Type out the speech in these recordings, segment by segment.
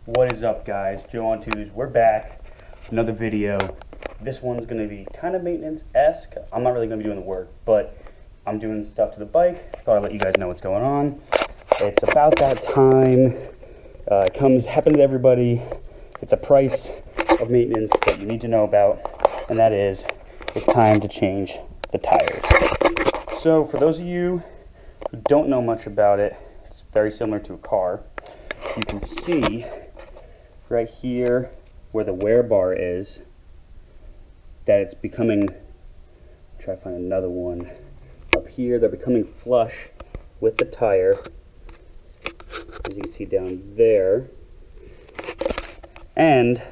What is up, guys? Joe on Twos. We're back. Another video. This one's going to be kind of maintenance-esque. I'm not really going to be doing the work, but I'm doing stuff to the bike. Thought I'd let you guys know what's going on. It's about that time. It happens to everybody. It's a price of maintenance that you need to know about, and that is it's time to change the tires. So for those of you who don't know much about it, it's very similar to a car. You can see right here where the wear bar is that it's becoming, try to find another one up here, they're becoming flush with the tire, as you can see down there. And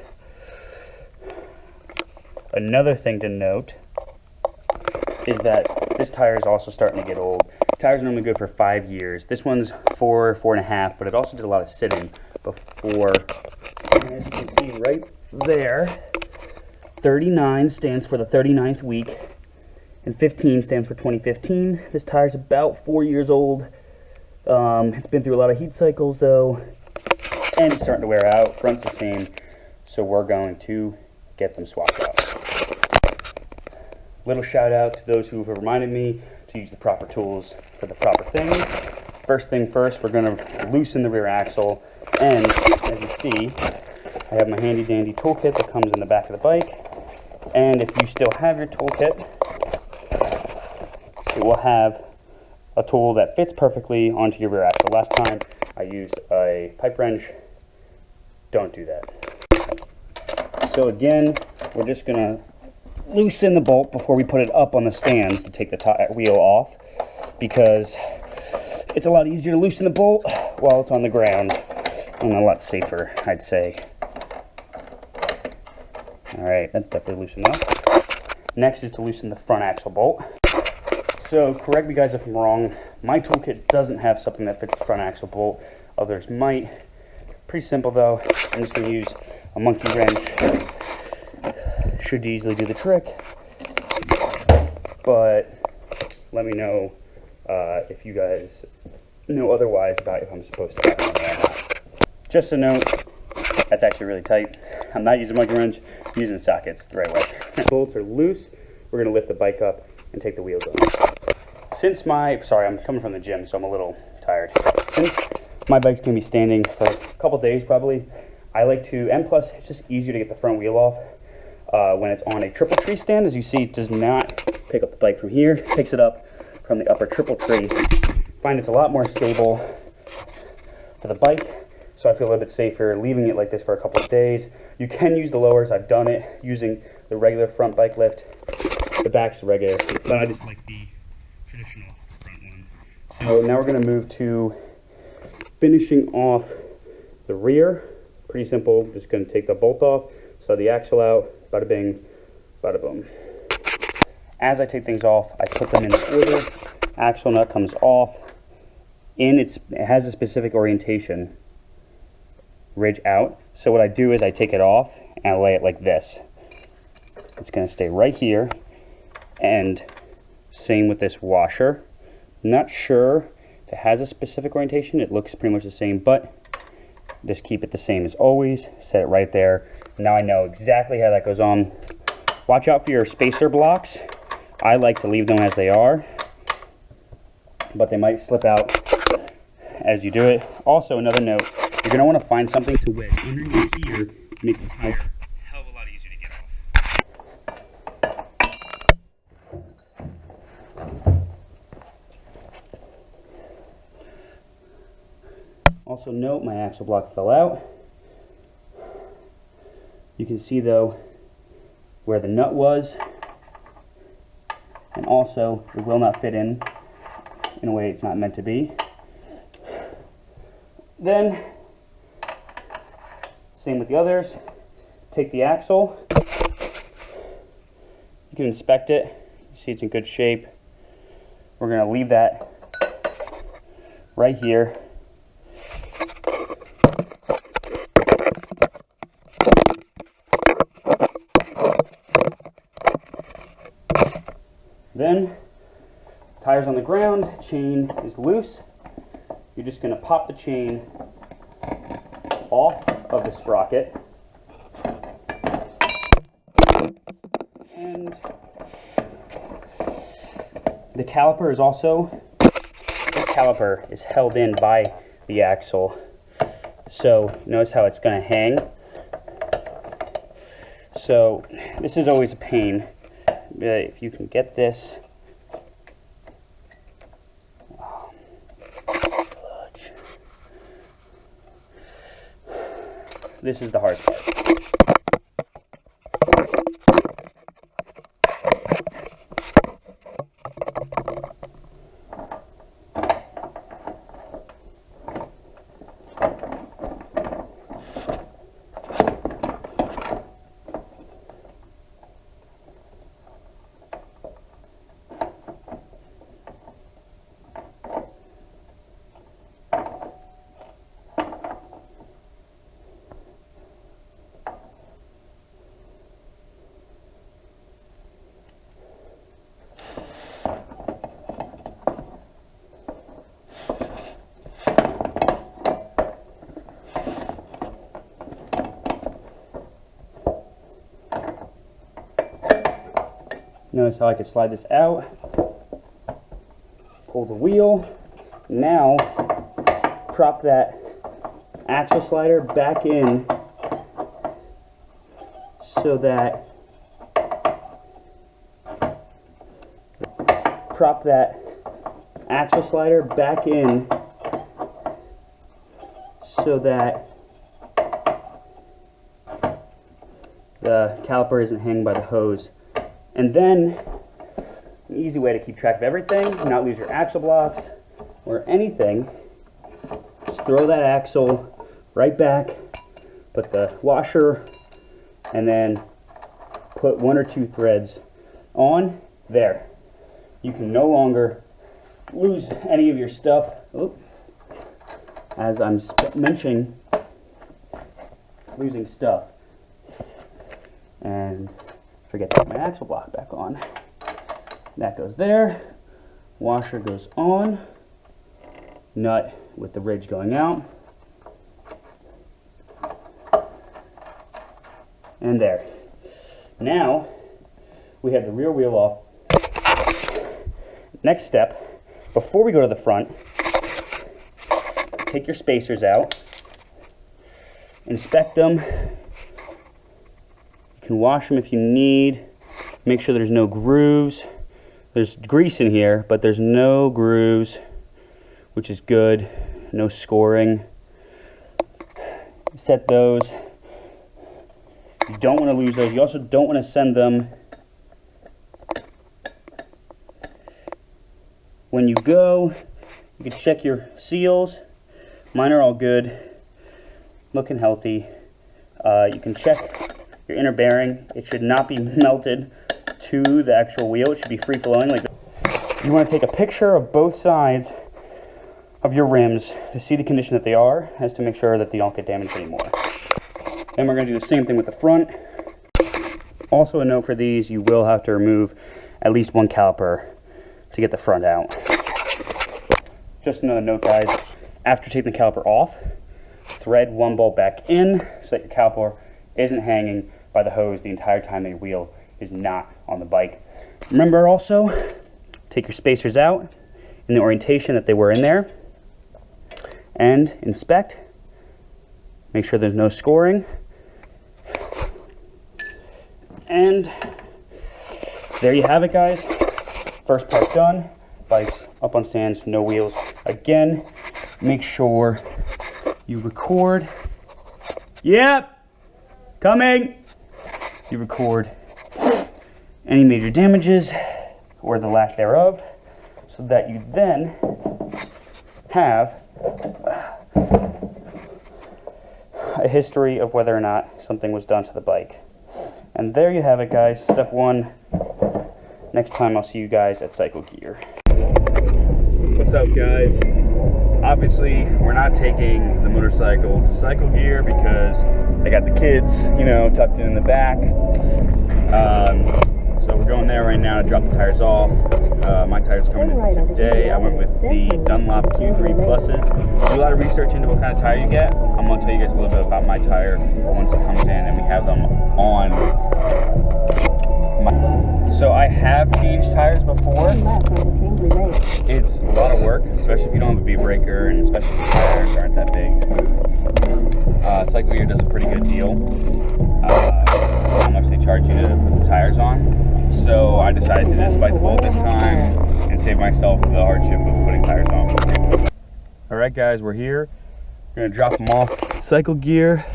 another thing to note is that this tire is also starting to get old. Tires are normally good for 5 years. This one's 4.5, but it also did a lot of sitting before. And as you can see right there, 39 stands for the 39th week, and 15 stands for 2015. This tire's about 4 years old. It's been through a lot of heat cycles though, and it's starting to wear out. Front's the same, so we're going to get them swapped out. Little shout out to those who have reminded me to use the proper tools for the proper things. First thing first, we're going to loosen the rear axle, and as you see, I have my handy dandy toolkit that comes in the back of the bike. And if you still have your toolkit, it will have a tool that fits perfectly onto your rear axle. Last time I used a pipe wrench. Don't do that. So again, we're just going to loosen the bolt before we put it up on the stands to take the wheel off, because it's a lot easier to loosen the bolt while it's on the ground and a lot safer, I'd say. Alright, that definitely loosened up. Next is to loosen the front axle bolt. So correct me guys if I'm wrong, my toolkit doesn't have something that fits the front axle bolt. Others might. Pretty simple though. I'm just going to use a monkey wrench. Should easily do the trick, but let me know if you guys know otherwise about if I'm supposed to have it or not. Just a note, that's actually really tight. I'm not using a monkey wrench, I'm using sockets the right way. Bolts are loose. We're going to lift the bike up and take the wheels off. Since I'm coming from the gym, so I'm a little tired. Since my bike's going to be standing for a couple days probably, I like to, and plus it's just easier to get the front wheel off. When it's on a triple tree stand, as you see, it does not pick up the bike from here, picks it up from the upper triple tree. Find it's a lot more stable for the bike, so I feel a little bit safer leaving it like this for a couple of days. You can use the lowers. I've done it using the regular front bike lift. The back's regular, but I just like the traditional front one. So now we're going to move to finishing off the rear. Pretty simple, just going to take the bolt off, slide the axle out, bada bing, bada boom. As I take things off, I put them in order. Axle nut comes off. It has a specific orientation, ridge out. So what I do is I take it off and I lay it like this. It's going to stay right here. And same with this washer. Not sure if it has a specific orientation. It looks pretty much the same, but just keep it the same as always. Set it right there. Now I know exactly how that goes on. Watch out for your spacer blocks. I like to leave them as they are, but they might slip out as you do it. Also, another note, you're going to want to find something to wedge underneath here. It makes the tire a hell of a lot easier to get off. Also note, my axle block fell out. You can see though where the nut was, and also it will not fit in a way it's not meant to be. Then, same with the others, take the axle. You can inspect it, you see it's in good shape. We're going to leave that right here. Then, tires on the ground, chain is loose. You're just going to pop the chain off of the sprocket. And the caliper is also, this caliper is held in by the axle. So notice how it's going to hang. So this is always a pain. If you can get this. This is the hardest part. Notice how I can slide this out, pull the wheel, now prop that axle slider back in so that, the caliper isn't hanging by the hose. And then, an easy way to keep track of everything, not lose your axle blocks or anything, just throw that axle right back, put the washer, and then put 1 or 2 threads on there. You can no longer lose any of your stuff. Oop. As I'm mentioning, losing stuff. And forget to put my axle block back on. That goes there. Washer goes on. Nut with the ridge going out. And there. Now, we have the rear wheel off. Next step, before we go to the front, take your spacers out. Inspect them. You can wash them if you need. Make sure there's no grooves. There's grease in here, but there's no grooves, which is good. No scoring. Set those. You don't want to lose those. You also don't want to send them when you go. You can check your seals. Mine are all good, looking healthy. You can check your inner bearing. It should not be melted to the actual wheel. It should be free flowing like this. You want to take a picture of both sides of your rims to see the condition that they are, as to make sure that they don't get damaged anymore. Then we're going to do the same thing with the front. Also a note for these, you will have to remove at least 1 caliper to get the front out. Just another note, guys, after taking the caliper off, thread 1 bolt back in so that your caliper isn't hanging by the hose the entire time the wheel is not on the bike. Remember also, take your spacers out in the orientation that they were in there and inspect. Make sure there's no scoring. And there you have it, guys. First part done. Bike's up on stands, no wheels. Again, make sure you record. Yep, coming. You record any major damages or the lack thereof, so that you then have a history of whether or not something was done to the bike. And there you have it, guys. Step 1. Next time I'll see you guys at Cycle Gear. What's up, guys? Obviously, we're not taking the motorcycle to Cycle Gear because I got the kids, you know, tucked in the back. So we're going there right now to drop the tires off. My tires coming in today. I went with the Dunlop Q3 Pluses. Do a lot of research into what kind of tire you get. I'm going to tell you guys a little bit about my tire once it comes in and we have them on. So I have changed tires before. It's a lot of work, especially if you don't have a V breaker and especially if the tires aren't that big. Cycle Gear does a pretty good deal. How much they charge you to put the tires on. So I decided to just bite the bullet this time and save myself the hardship of putting tires on. Alright guys, we're here. We're going to drop them off at Cycle Gear.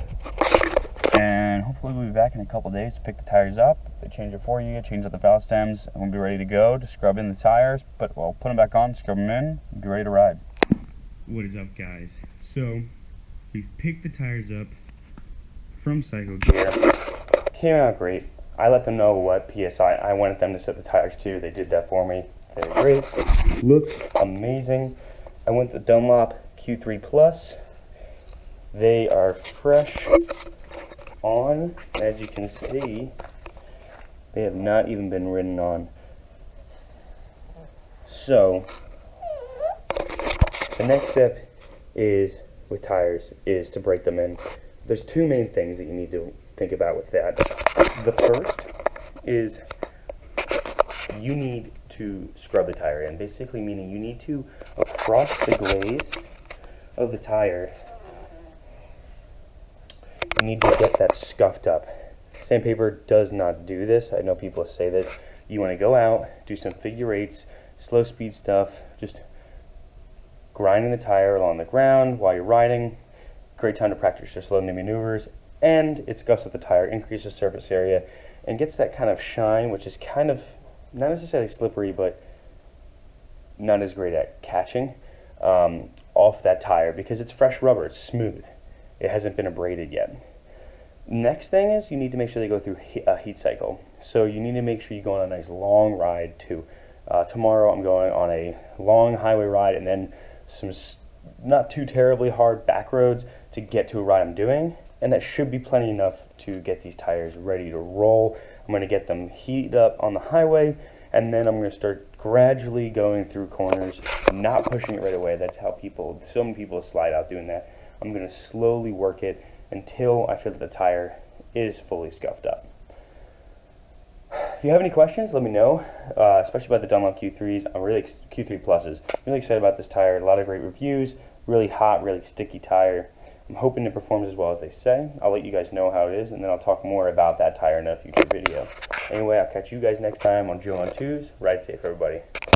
And hopefully we'll be back in a couple days to pick the tires up. They change it for you, change out the valve stems, and we'll be ready to go to scrub in the tires. But we'll put them back on, scrub them in, and be ready to ride. What is up guys? So we've picked the tires up from Cycle Gear. Came out great. I let them know what PSI I wanted them to set the tires to. They did that for me. They were great. Look amazing. I went with the Dunlop Q3 Plus. They are fresh on. As you can see, they have not even been ridden on. So the next step is with tires is to break them in. There's two main things that you need to think about with that. The first is you need to scrub the tire in, basically meaning you need to, across the glaze of the tire, you need to get that scuffed up. Sandpaper does not do this. I know people say this. You want to go out, do some figure eights, slow speed stuff, just grinding the tire along the ground while you're riding. Great time to practice your slow maneuvers, and it scuffs up the tire, increases surface area, and gets that kind of shine, which is kind of not necessarily slippery, but not as great at catching off that tire because it's fresh rubber, it's smooth. It hasn't been abraded yet. Next thing is you need to make sure they go through a heat cycle. So you need to make sure you go on a nice long ride too. Tomorrow I'm going on a long highway ride and then some not too terribly hard back roads to get to a ride I'm doing, and that should be plenty enough to get these tires ready to roll. I'm going to get them heated up on the highway, and then I'm going to start gradually going through corners, not pushing it right away. That's how so many people slide out doing that. I'm going to slowly work it until I feel that the tire is fully scuffed up. If you have any questions, let me know, especially about the Dunlop Q3s. Q3 Pluses. I'm really excited about this tire. A lot of great reviews. Really hot, really sticky tire. I'm hoping it performs as well as they say. I'll let you guys know how it is, and then I'll talk more about that tire in a future video. Anyway, I'll catch you guys next time on Joe on Twos. Ride safe, everybody.